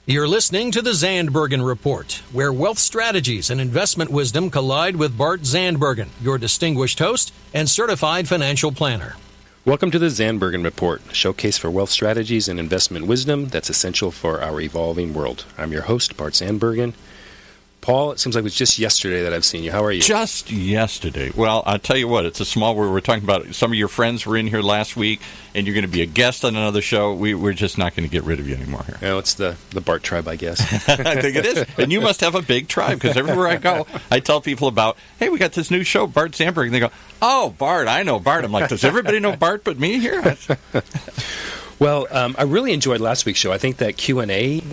You're listening to the Zandbergen Report, where wealth strategies and investment wisdom collide with Bart Zandbergen, your distinguished host and certified financial planner. Welcome to the Zandbergen Report, a showcase for wealth strategies and investment wisdom that's essential for our evolving world. I'm your host, Bart Zandbergen. Paul, it seems like it was just yesterday that I've seen you. How are you? Just yesterday. Well, I'll tell you what, it's a small world. We're talking about some of your friends were in here last week, and you're going to be a guest on another show. We're just not going to get rid of you anymore here. No, it's the Bart tribe, I guess. I think it is. And you must have a big tribe, because everywhere I go, I tell people about, hey, we got this new show, Bart Zandbergen. And they go, oh, Bart, I know Bart. I'm like, does everybody know Bart but me here? Well, I really enjoyed last week's show. I think that Q&A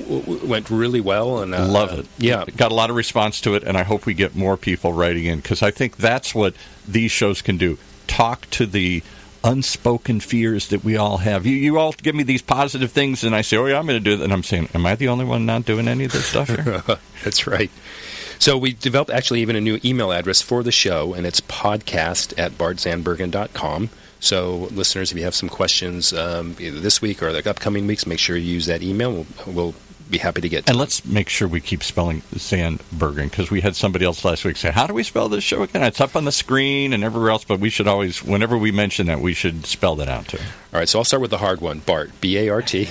went really well. And love it. Yeah. Got a lot of response to it, and I hope we get more people writing in, because I think that's what these shows can do. Talk to the unspoken fears that we all have. You all give me these positive things, and I say, oh, yeah, I'm going to do that. And I'm saying, am I the only one not doing any of this stuff here? That's right. So we developed actually even a new email address for the show, and it's podcast@bartzandbergen.com. So, listeners, if you have some questions either this week or the upcoming weeks, make sure you use that email. We'll be happy to get to And let's make sure we keep spelling Zandbergen, because we had somebody else last week say, how do we spell this show again? It's up on the screen and everywhere else, but we should always, whenever we mention that, we should spell that out too. All right, so I'll start with the hard one. Bart, B-A-R-T.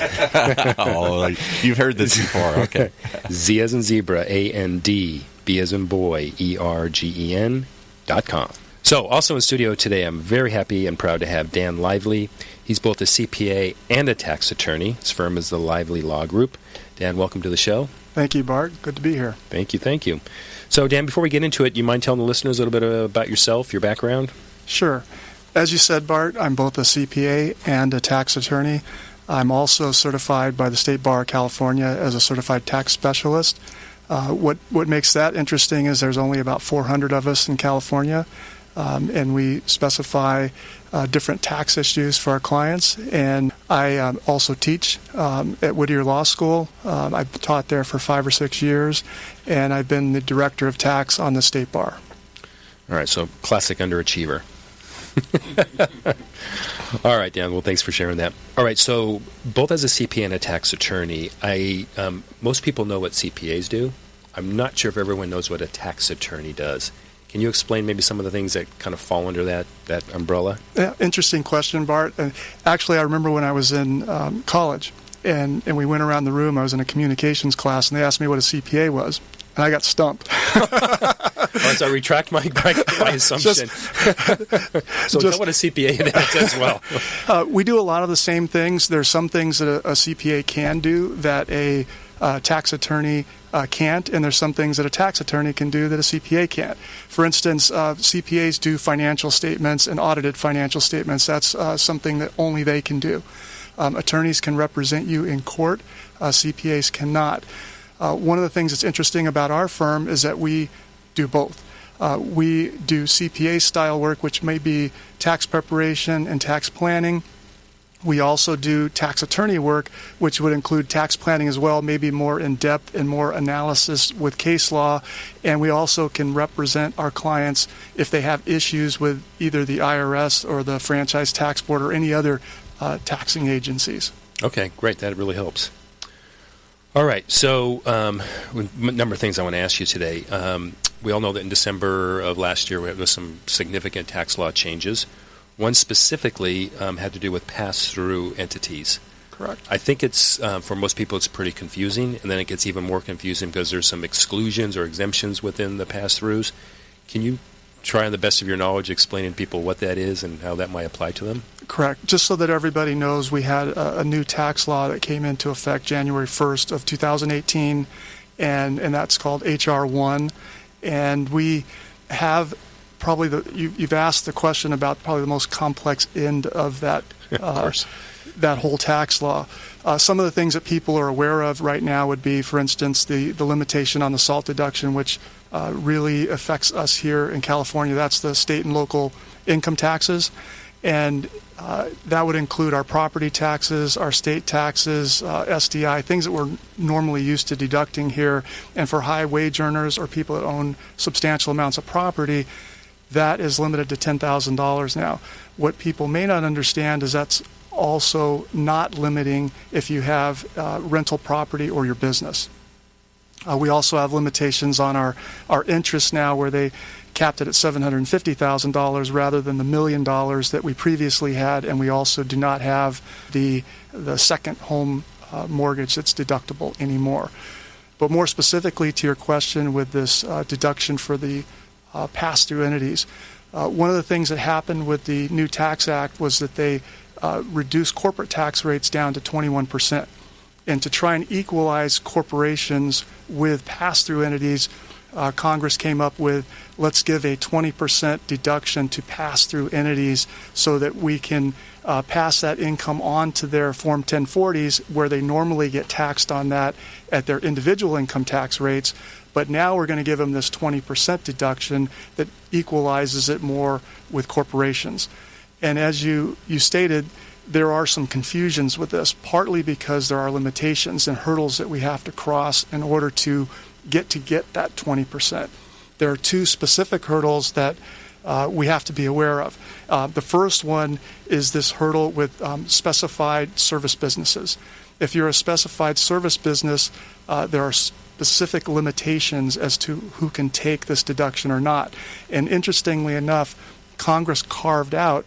Oh, you've heard this before. Okay. Z as in zebra, A-N-D, B as in boy, E-R-G-E-N.com. So, also in studio today, I'm very happy and proud to have Dan Lively. He's both a CPA and a tax attorney. His firm is the Lively Law Group. Dan, welcome to the show. Thank you, Bart. Good to be here. Thank you. So, Dan, before we get into it, do you mind telling the listeners a little bit about yourself, your background? Sure. As you said, Bart, I'm both a CPA and a tax attorney. I'm also certified by the State Bar of California as a certified tax specialist. What makes that interesting is there's only about 400 of us in California. And we specify different tax issues for our clients. And I also teach at Whittier Law School. I've taught there for 5 or 6 years, and I've been the director of tax on the State Bar. All right, so classic underachiever. All right, Dan, well, thanks for sharing that. All right, so both as a CPA and a tax attorney, most people know what CPAs do. I'm not sure if everyone knows what a tax attorney does. Can you explain maybe some of the things that kind of fall under that umbrella? Yeah, interesting question, Bart. Actually, I remember when I was in college, and we went around the room. I was in a communications class, and they asked me what a CPA was, and I got stumped. So I retract my assumption. So tell what a CPA is as well. We do a lot of the same things. There's some things that a CPA can do that a tax attorney can't, and there's some things that a tax attorney can do that a CPA can't. For instance, CPAs do financial statements and audited financial statements. That's something that only they can do. Attorneys can represent you in court. CPAs cannot. One of the things that's interesting about our firm is that we do both. We do CPA-style work, which may be tax preparation and tax planning. We also do tax attorney work, which would include tax planning as well, maybe more in-depth and more analysis with case law. And we also can represent our clients if they have issues with either the IRS or the Franchise Tax Board or any other taxing agencies. Okay, great. That really helps. All right, so a number of things I want to ask you today. We all know that in December of last year, there was some significant tax law changes. One specifically had to do with pass-through entities. Correct. I think it's, for most people, it's pretty confusing, and then it gets even more confusing because there's some exclusions or exemptions within the pass-throughs. Can you try on the best of your knowledge explaining to people what that is and how that might apply to them? Correct. Just so that everybody knows, we had a new tax law that came into effect January 1st of 2018, and that's called H.R. 1. And we have probably you've asked the question about probably the most complex end of that that whole tax law. Some of the things that people are aware of right now would be, for instance, the limitation on the SALT deduction, which really affects us here in California. That's the state and local income taxes, and that would include our property taxes, our state taxes, SDI, things that we're normally used to deducting here. And for high wage earners or people that own substantial amounts of property, that is limited to $10,000 now. What people may not understand is that's also not limiting if you have rental property or your business. We also have limitations on our interest now, where they capped it at $750,000 rather than the $1 million that we previously had, and we also do not have the second home mortgage that's deductible anymore. But more specifically to your question with this deduction for the pass-through entities, one of the things that happened with the new tax act was that they reduced corporate tax rates down to 21%. And to try and equalize corporations with pass-through entities, Congress came up with, let's give a 20% deduction to pass-through entities so that we can pass that income on to their Form 1040s, where they normally get taxed on that at their individual income tax rates. But now we're going to give them this 20% deduction that equalizes it more with corporations. And as you stated, there are some confusions with this, partly because there are limitations and hurdles that we have to cross in order to get that 20%. There are two specific hurdles that we have to be aware of. The first one is this hurdle with specified service businesses. If you're a specified service business, there are specific limitations as to who can take this deduction or not. And interestingly enough, Congress carved out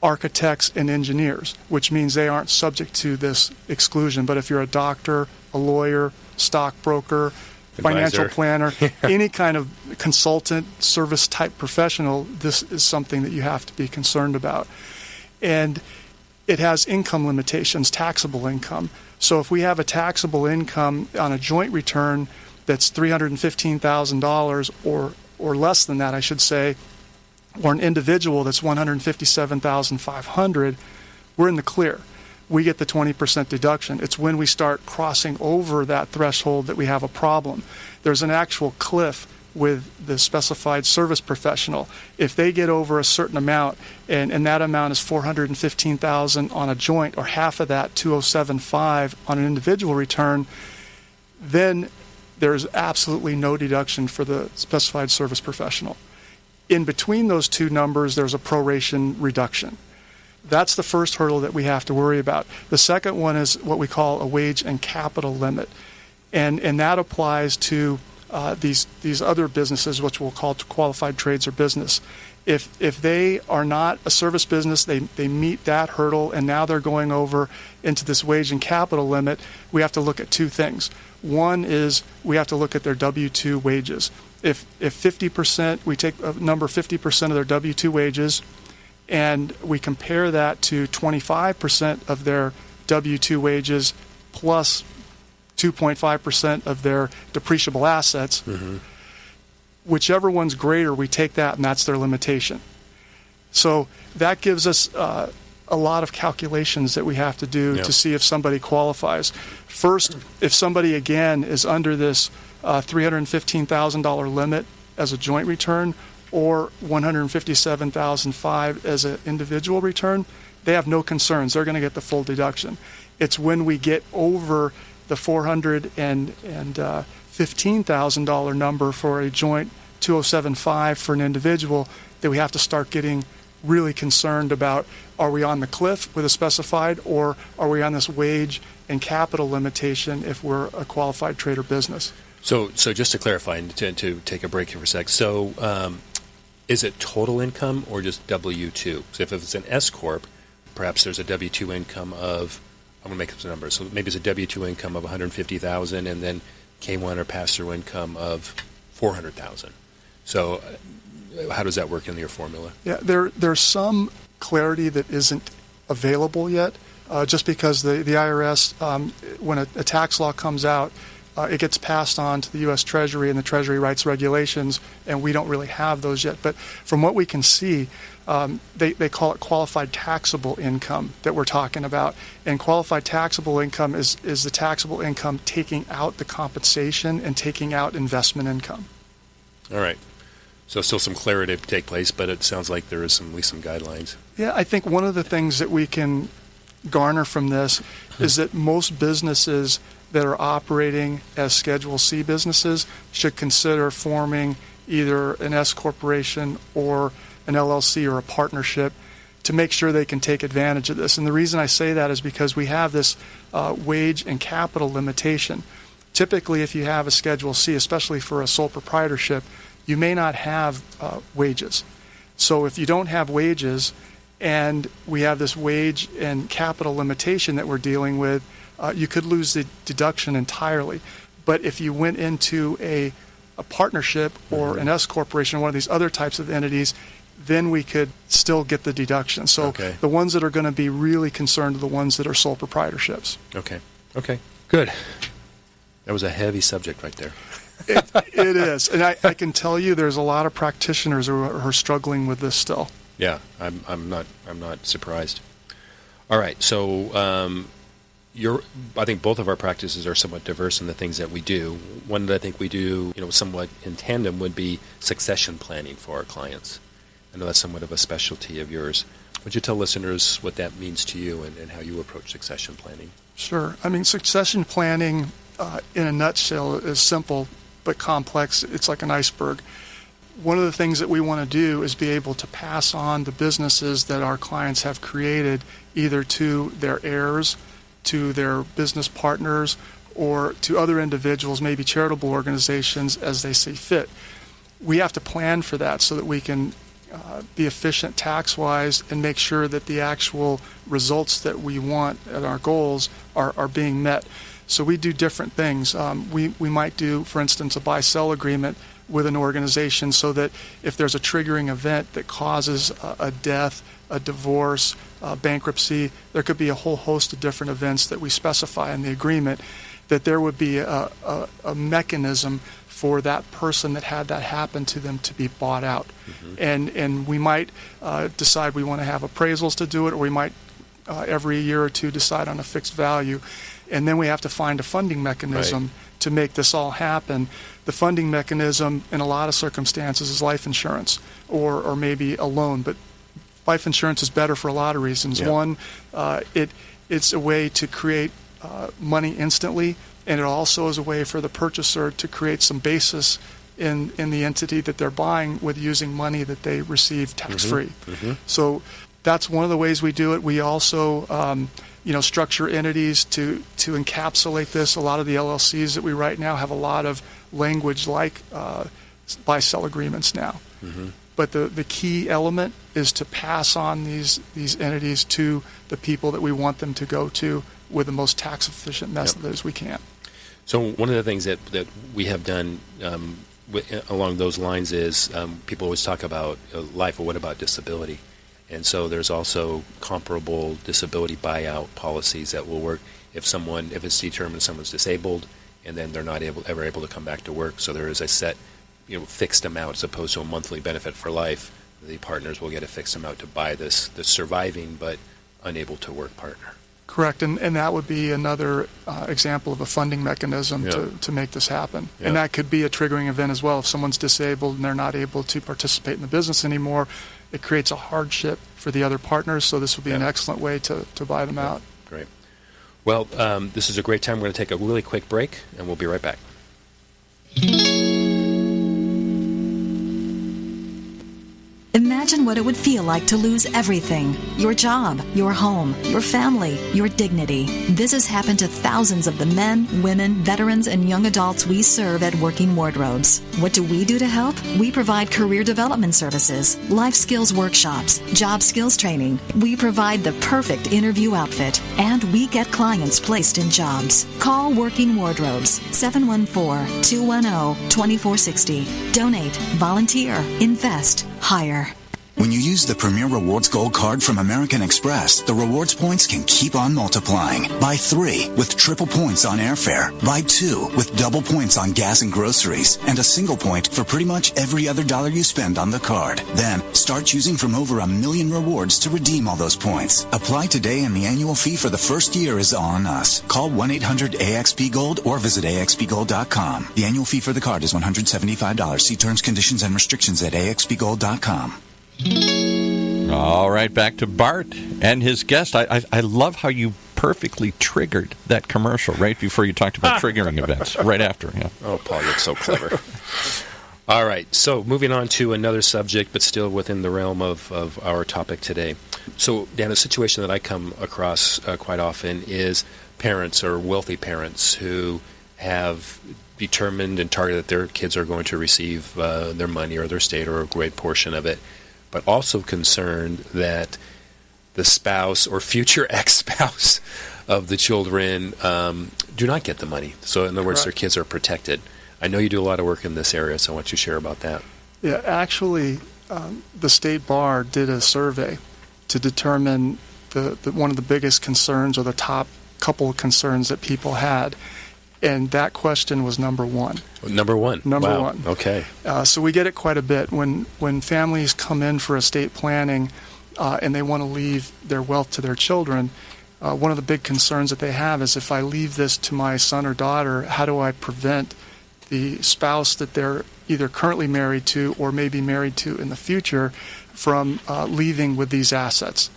architects and engineers, which means they aren't subject to this exclusion. But if you're a doctor, a lawyer, stockbroker, financial planner, any kind of consultant, service type professional, this is something that you have to be concerned about. And it has income limitations, taxable income. So if we have a taxable income on a joint return that's $315,000 or less than that, I should say, or an individual that's $157,500, we're in the clear. We get the 20% deduction. It's when we start crossing over that threshold that we have a problem. There's an actual cliff with the specified service professional. If they get over a certain amount, and that amount is $415,000 on a joint, or half of that, $207,500 on an individual return, then there's absolutely no deduction for the specified service professional. In between those two numbers, there's a proration reduction. That's the first hurdle that we have to worry about. The second one is what we call a wage and capital limit. And that applies to these other businesses, which we'll call qualified trades or business. If they are not a service business, they meet that hurdle, and now they're going over into this wage and capital limit, we have to look at two things. One is we have to look at their W-2 wages. If 50%, we take a number 50% of their W-2 wages, and we compare that to 25% of their W-2 wages plus 2.5% of their depreciable assets, whichever one's greater, we take that, and that's their limitation. So that gives us a lot of calculations that we have to do to see if somebody qualifies. First, if somebody, again, is under this $315,000 limit as a joint return, or $157,500 as an individual return, they have no concerns. They're going to get the full deduction. It's when we get over the $415,000 number for a joint, $207,500 for an individual, that we have to start getting really concerned about, are we on the cliff with a specified, or are we on this wage and capital limitation if we're a qualified trade or business? So just to clarify, and to take a break here for a sec, so is it total income or just W-2? So if it's an S-Corp, perhaps there's a W-2 income of, I'm going to make up some numbers, so maybe it's a W-2 income of $150,000 and then K-1 or pass-through income of $400,000. So how does that work in your formula? Yeah, there's some clarity that isn't available yet, just because the IRS, when a tax law comes out, it gets passed on to the U.S. Treasury and the Treasury writes regulations, and we don't really have those yet. But from what we can see, they call it qualified taxable income that we're talking about. And qualified taxable income is the taxable income taking out the compensation and taking out investment income. All right. So still some clarity to take place, but it sounds like there is at least some guidelines. Yeah, I think one of the things that we can garner from this is that most businesses that are operating as Schedule C businesses should consider forming either an S corporation or an LLC or a partnership to make sure they can take advantage of this. And the reason I say that is because we have this wage and capital limitation. Typically, if you have a Schedule C, especially for a sole proprietorship, you may not have wages. So if you don't have wages and we have this wage and capital limitation that we're dealing with, you could lose the deduction entirely. But if you went into a partnership or an S corporation, one of these other types of entities, then we could still get the deduction. So the ones that are going to be really concerned are the ones that are sole proprietorships. Okay. Good. That was a heavy subject right there. It is. And I can tell you there's a lot of practitioners who are struggling with this still. Yeah, I'm not surprised. All right, so I think both of our practices are somewhat diverse in the things that we do. One that I think we do, somewhat in tandem would be succession planning for our clients. I know that's somewhat of a specialty of yours. Would you tell listeners what that means to you and how you approach succession planning? Sure. I mean, succession planning, in a nutshell, is simple but complex. It's like an iceberg. One of the things that we want to do is be able to pass on the businesses that our clients have created either to their heirs, to their business partners, or to other individuals, maybe charitable organizations, as they see fit. We have to plan for that so that we can be efficient tax-wise and make sure that the actual results that we want and our goals are being met. So we do different things. We might do, for instance, a buy-sell agreement with an organization so that if there's a triggering event that causes a death, a divorce, bankruptcy, there could be a whole host of different events that we specify in the agreement, that there would be a mechanism for that person that had that happen to them to be bought out. And we might decide we want to have appraisals to do it, or we might every year or two decide on a fixed value. And then we have to find a funding mechanism to make this all happen. The funding mechanism in a lot of circumstances is life insurance or maybe a loan, but life insurance is better for a lot of reasons. One, it's a way to create money instantly, and it also is a way for the purchaser to create some basis in the entity that they're buying with using money that they receive tax-free. So that's one of the ways we do it. We also structure entities to encapsulate this. A lot of the LLCs that we write now have a lot of language like buy-sell agreements now. But the key element is to pass on these entities to the people that we want them to go to with the most tax-efficient method as we can. So one of the things that we have done along those lines is people always talk about life, or what about disability? And so there's also comparable disability buyout policies that will work if it's determined someone's disabled and then they're not ever able to come back to work. So there is a set, fixed amount as opposed to a monthly benefit for life. The partners will get a fixed amount to buy the surviving but unable to work partner. Correct, and that would be another example of a funding mechanism to make this happen. And that could be a triggering event as well. If someone's disabled and they're not able to participate in the business anymore, it creates a hardship for the other partners, so this would be an excellent way to buy them out. Great. Well, this is a great time. We're going to take a really quick break, and we'll be right back. Imagine what it would feel like to lose everything. Your job, your home, your family, your dignity. This has happened to thousands of the men, women, veterans, and young adults we serve at Working Wardrobes. What do we do to help? We provide career development services, life skills workshops, job skills training. We provide the perfect interview outfit, and we get clients placed in jobs. Call Working Wardrobes, 714-210-2460. Donate, volunteer, invest, hire. When you use the Premier Rewards Gold Card from American Express, the rewards points can keep on multiplying. Buy 3 with triple points on airfare. Buy 2 with double points on gas and groceries. And a single point for pretty much every other dollar you spend on the card. Then, start choosing from over 1 million rewards to redeem all those points. Apply today and the annual fee for the first year is on us. Call 1-800-AXP-GOLD or visit AXPGold.com. The annual fee for the card is $175. See terms, conditions, and restrictions at AXPGold.com. All right, back to Bart and his guest. I love how you perfectly triggered that commercial right before you talked about triggering events, right after. Yeah. Oh, Paul, you're so clever. All right, so moving on to another subject, but still within the realm of our topic today. So, Dan, a situation that I come across quite often is parents or wealthy parents who have determined and targeted that their kids are going to receive their money or their estate or a great portion of it, but also concerned that the spouse or future ex-spouse of the children do not get the money. So, in other words, their kids are protected. I know you do a lot of work in this area, so I want you to share about that. Yeah, actually, the State Bar did a survey to determine one of the biggest concerns or the top couple of concerns that people had, and that question was number one. Number one? Number one. Okay. So we get it quite a bit. When families come in for estate planning and they want to leave their wealth to their children, one of the big concerns that they have is, if I leave this to my son or daughter, how do I prevent the spouse that they're either currently married to or may be married to in the future from leaving with these assets?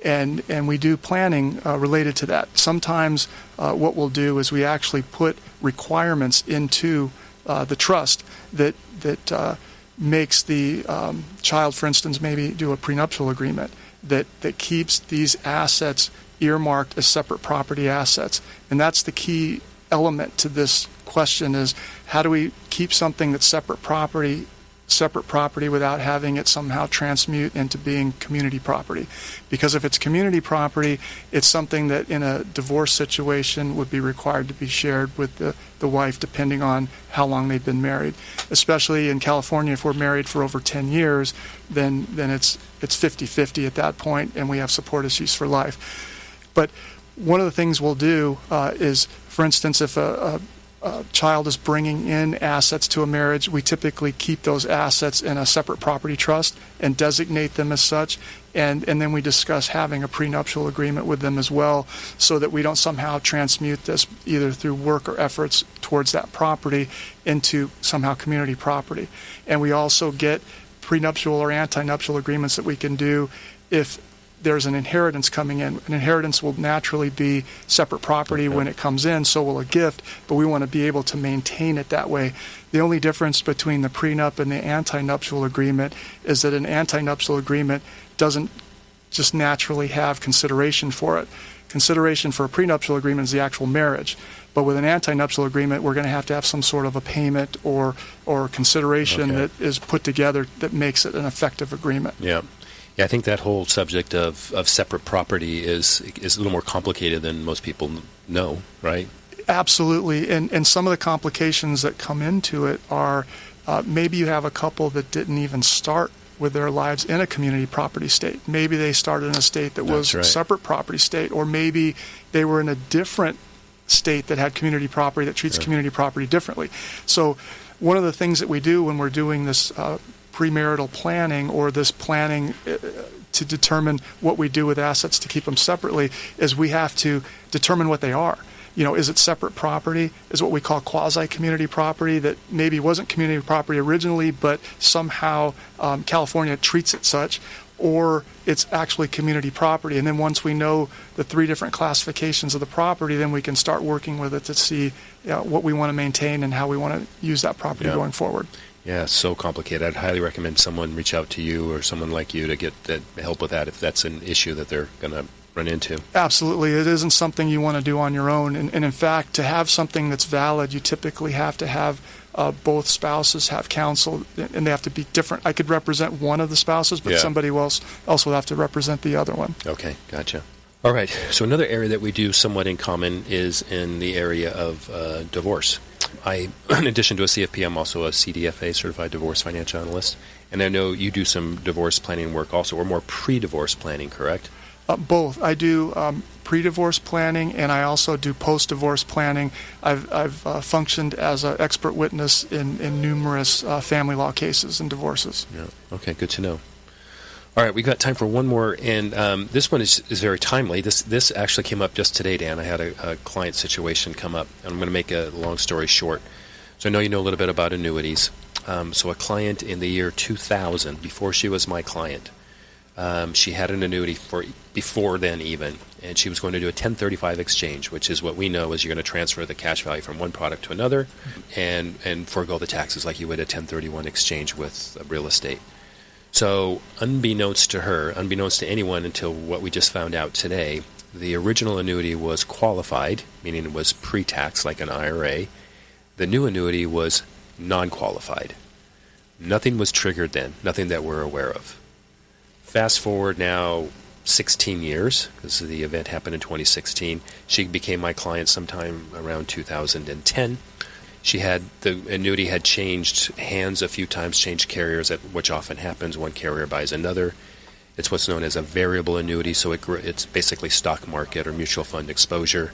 And we do planning related to that. Sometimes what we'll do is we actually put requirements into the trust that makes the child, for instance, maybe do a prenuptial agreement that keeps these assets earmarked as separate property assets. And that's the key element to this question, is how do we keep something that's separate property without having it somehow transmute into being community property? Because if it's community property, it's something that in a divorce situation would be required to be shared with the wife, depending on how long they've been married. Especially in California, if we're married for over 10 years, then it's 50-50 at that point, and we have support issues for life. But one of the things we'll do is, for instance, if a child is bringing in assets to a marriage, we typically keep those assets in a separate property trust and designate them as such, and then we discuss having a prenuptial agreement with them as well, so that we don't somehow transmute this either through work or efforts towards that property into somehow community property. And we also get prenuptial or anti-nuptial agreements that we can do if there's an inheritance coming in. An inheritance will naturally be separate property when it comes in, so will a gift, but we want to be able to maintain it that way. The only difference between the prenup and the anti-nuptial agreement is that an anti-nuptial agreement doesn't just naturally have consideration for it. Consideration for a prenuptial agreement is the actual marriage. But with an anti-nuptial agreement, we're going to have some sort of a payment or consideration that is put together that makes it an effective agreement. Yeah. Yeah, I think that whole subject of separate property is a little more complicated than most people know, right? Absolutely. And some of the complications that come into it are maybe you have a couple that didn't even start with their lives in a community property state. Maybe they started in a state that was a separate property state, or maybe they were in a different state that had community property that treats community property differently. So one of the things that we do when we're doing this premarital planning, or this planning to determine what we do with assets to keep them separately, is we have to determine what they are. You know, is it separate property? Is what we call quasi-community property that maybe wasn't community property originally, but somehow California treats it such, or it's actually community property. And then once we know the three different classifications of the property, then we can start working with it to see what we want to maintain and how we want to use that property going forward. Yeah, it's so complicated. I'd highly recommend someone reach out to you or someone like you to get that help with that if that's an issue that they're going to run into. Absolutely. It isn't something you want to do on your own. And in fact, to have something that's valid, you typically have to have both spouses have counsel, and they have to be different. I could represent one of the spouses, but somebody else will have to represent the other one. Okay, gotcha. All right. So another area that we do somewhat in common is in the area of divorce. In addition to a CFP, I'm also a CDFA, Certified Divorce Financial Analyst. And I know you do some divorce planning work also, or more pre-divorce planning, correct? Both. I do pre-divorce planning, and I also do post-divorce planning. I've functioned as an expert witness in numerous family law cases and divorces. Yeah. Okay, good to know. All right, we've got time for one more, and this one is very timely. This actually came up just today, Dan. I had a client situation come up, and I'm going to make a long story short. So I know you know a little bit about annuities. So a client in the year 2000, before she was my client, she had an annuity before then even, and she was going to do a 1035 exchange, which is what we know is you're going to transfer the cash value from one product to another and forego the taxes like you would a 1031 exchange with real estate. So unbeknownst to her, unbeknownst to anyone until what we just found out today, the original annuity was qualified, meaning it was pre-tax like an IRA. The new annuity was non-qualified. Nothing was triggered then, nothing that we're aware of. Fast forward now 16 years, because the event happened in 2016. She became my client sometime around 2010. The annuity had changed hands a few times, changed carriers, which often happens. One carrier buys another. It's what's known as a variable annuity, so it's basically stock market or mutual fund exposure.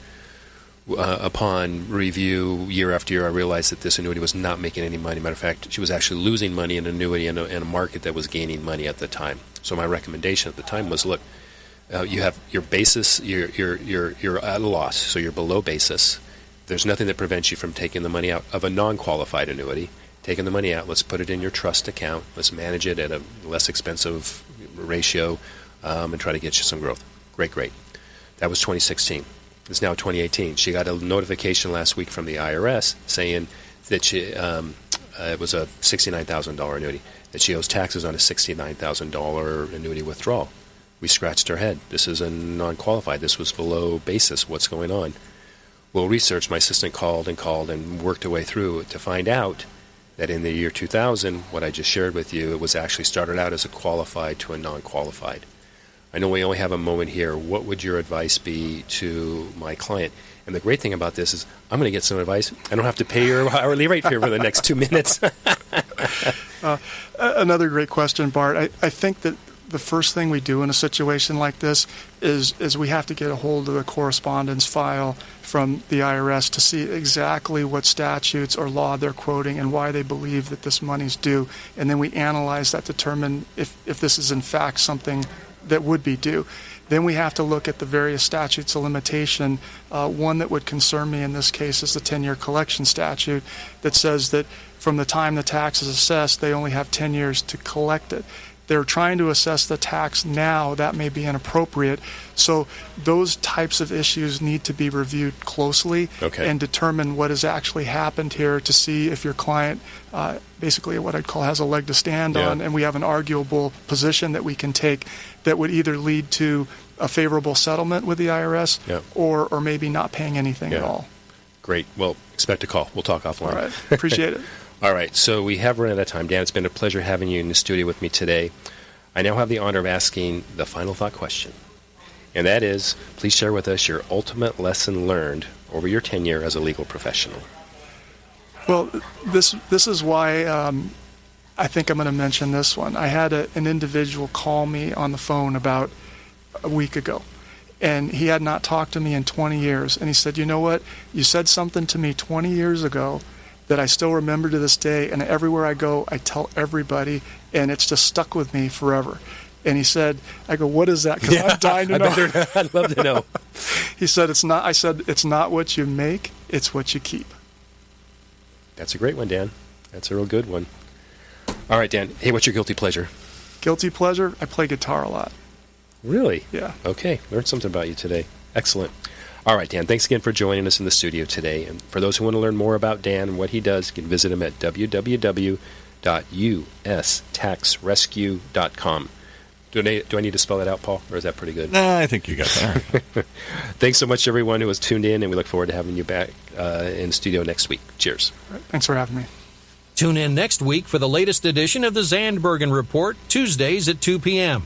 Upon review, year after year, I realized that this annuity was not making any money. Matter of fact, she was actually losing money in an annuity in a market that was gaining money at the time. So my recommendation at the time was, look, you have your basis, you're at a loss, so you're below basis. There's nothing that prevents you from taking the money out of a non-qualified annuity. Taking the money out, let's put it in your trust account. Let's manage it at a less expensive ratio and try to get you some growth. Great. That was 2016. It's now 2018. She got a notification last week from the IRS saying that it was a $69,000 annuity, that she owes taxes on a $69,000 annuity withdrawal. We scratched her head. This is a non-qualified. This was below basis. What's going on? Well, research, my assistant called and worked her way through it to find out that in the year 2000, what I just shared with you, it was actually started out as a qualified to a non-qualified. I know we only have a moment here. What would your advice be to my client? And the great thing about this is I'm going to get some advice. I don't have to pay your hourly rate here for the next 2 minutes. Another great question, Bart. I think that the first thing we do in a situation like this is we have to get a hold of the correspondence file from the IRS to see exactly what statutes or law they're quoting and why they believe that this money's due. And then we analyze that, determine if this is in fact something that would be due. Then we have to look at the various statutes of limitation. One that would concern me in this case is the 10-year collection statute that says that from the time the tax is assessed, they only have 10 years to collect it. They're trying to assess the tax now. That may be inappropriate. So those types of issues need to be reviewed closely and determine what has actually happened here to see if your client basically what I'd call has a leg to stand on, and we have an arguable position that we can take that would either lead to a favorable settlement with the IRS or maybe not paying anything at all. Great. Well, expect a call. We'll talk offline. All right. Appreciate it. All right, so we have run out of time. Dan, it's been a pleasure having you in the studio with me today. I now have the honor of asking the final thought question, and that is, please share with us your ultimate lesson learned over your tenure as a legal professional. Well, this is why I think I'm going to mention this one. I had an individual call me on the phone about a week ago, and he had not talked to me in 20 years, and he said, you know what, you said something to me 20 years ago that I still remember to this day, and everywhere I go, I tell everybody, and it's just stuck with me forever. And he said, I go, what is that? Because I'm dying to know. I'd love to know. He said, it's not. I said, it's not what you make, it's what you keep. That's a great one, Dan. That's a real good one. All right, Dan. Hey, what's your guilty pleasure? Guilty pleasure? I play guitar a lot. Really? Yeah. Okay. Learned something about you today. Excellent. All right, Dan, thanks again for joining us in the studio today. And for those who want to learn more about Dan and what he does, you can visit him at www.ustaxrescue.com. Do I need to spell that out, Paul, or is that pretty good? Nah, I think you got that. Thanks so much to everyone who has tuned in, and we look forward to having you back in the studio next week. Cheers. All right, thanks for having me. Tune in next week for the latest edition of the Zandbergen Report, Tuesdays at 2 p.m.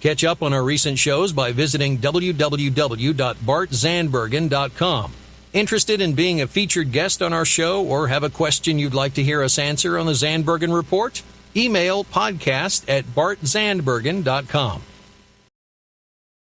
Catch up on our recent shows by visiting www.bartzandbergen.com. Interested in being a featured guest on our show or have a question you'd like to hear us answer on the Zandbergen Report? Email podcast@bartzandbergen.com.